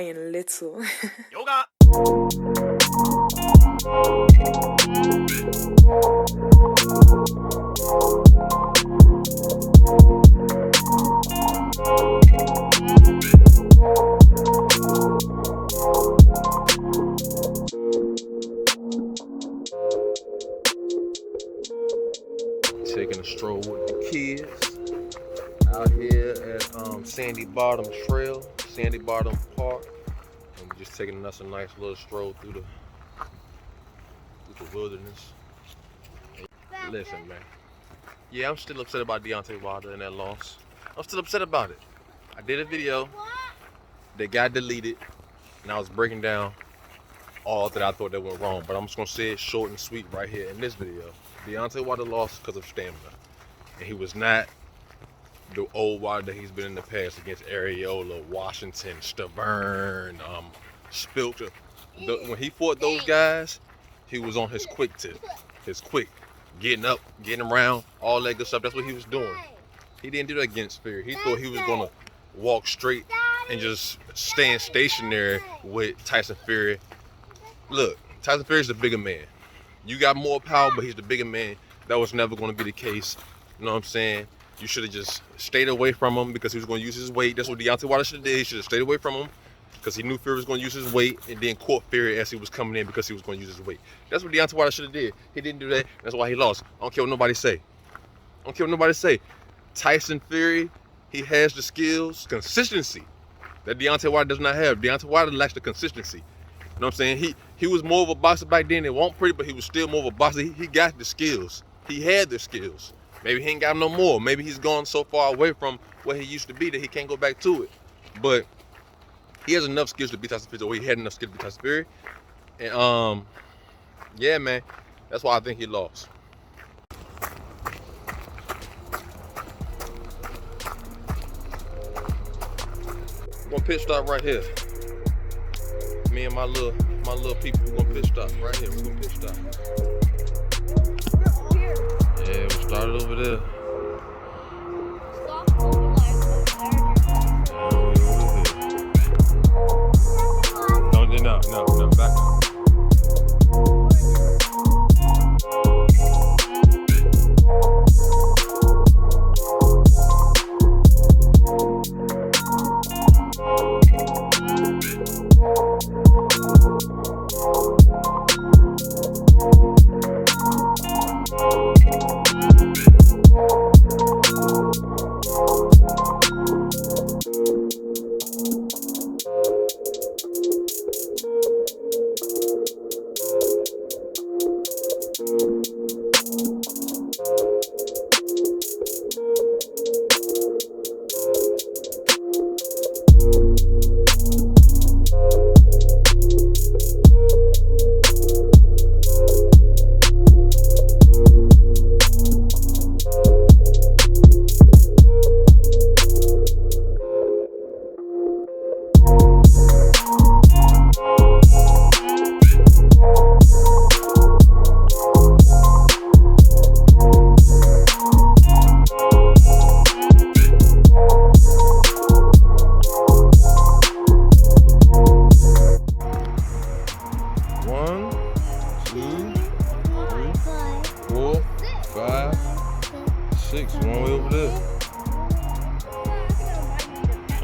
crying little. Yoga. Taking a stroll with the kids out here at Sandy Bottom Trail, Sandy Bottom Park, and we're just taking us a nice little stroll through the wilderness. And listen, man. Yeah, I'm still upset about Deontay Wilder and that loss. I'm still upset about it. I did a video that got deleted, and I was breaking down all that I thought that went wrong, but I'm just gonna say it short and sweet right here in this video. Deontay Wilder lost because of stamina, and he was not the old Wilder that he's been in the past against Areola, Washington, Stavern, Spilker. When he fought those guys, he was on his quick tip, getting up, getting around, all that good stuff. That's what he was doing. He didn't do that against Fury. He thought he was gonna walk straight and just stand stationary with Tyson Fury. Look, Tyson Fury's the bigger man. You got more power, but he's the bigger man. That was never going to be the case. You know what I'm saying? You should have just stayed away from him because he was going to use his weight. That's what Deontay Wilder should have did. He should have stayed away from him because he knew Fury was going to use his weight, and then caught Fury as he was coming in because he was going to use his weight. That's what Deontay Wilder should have did. He didn't do that. That's why he lost. I don't care what nobody say. Tyson Fury, he has the skills, consistency that Deontay Wilder does not have. Deontay Wilder lacks the consistency. You know what I'm saying? He was more of a boxer back then. It wasn't pretty, but he was still more of a boxer. He got the skills. He had the skills. Maybe he ain't got no more. Maybe he's gone so far away from where he used to be that he can't go back to it. But he has enough skills to beat Tyson Fury, or he had enough skills to beat Tyson Fury. And yeah, man, that's why I think he lost. We're gonna pit stop right here. Me and my little people, we're gonna pit stop right here. We're gonna pit stop. Yeah, we started over there. No, back up.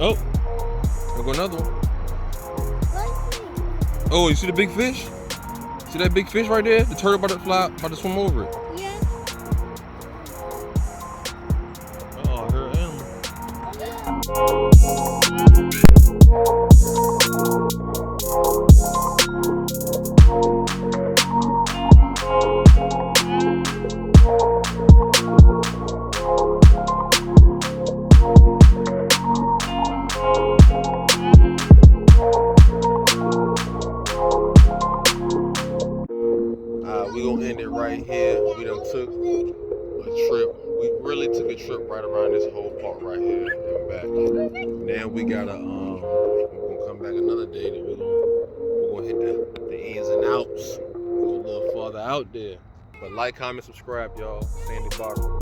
Oh, there go another one. Oh, you see the big fish? See that big fish right there? The turtle about to swim over it. Yeah. Oh, I heard an animal. We gonna end it right here. We done took a trip. We really took a trip right around this whole park right here and back. Now we gotta we're gonna come back another day. Then we're gonna hit the ins and outs. Go a little farther out there. But like, comment, subscribe, y'all. Sandy Bottom.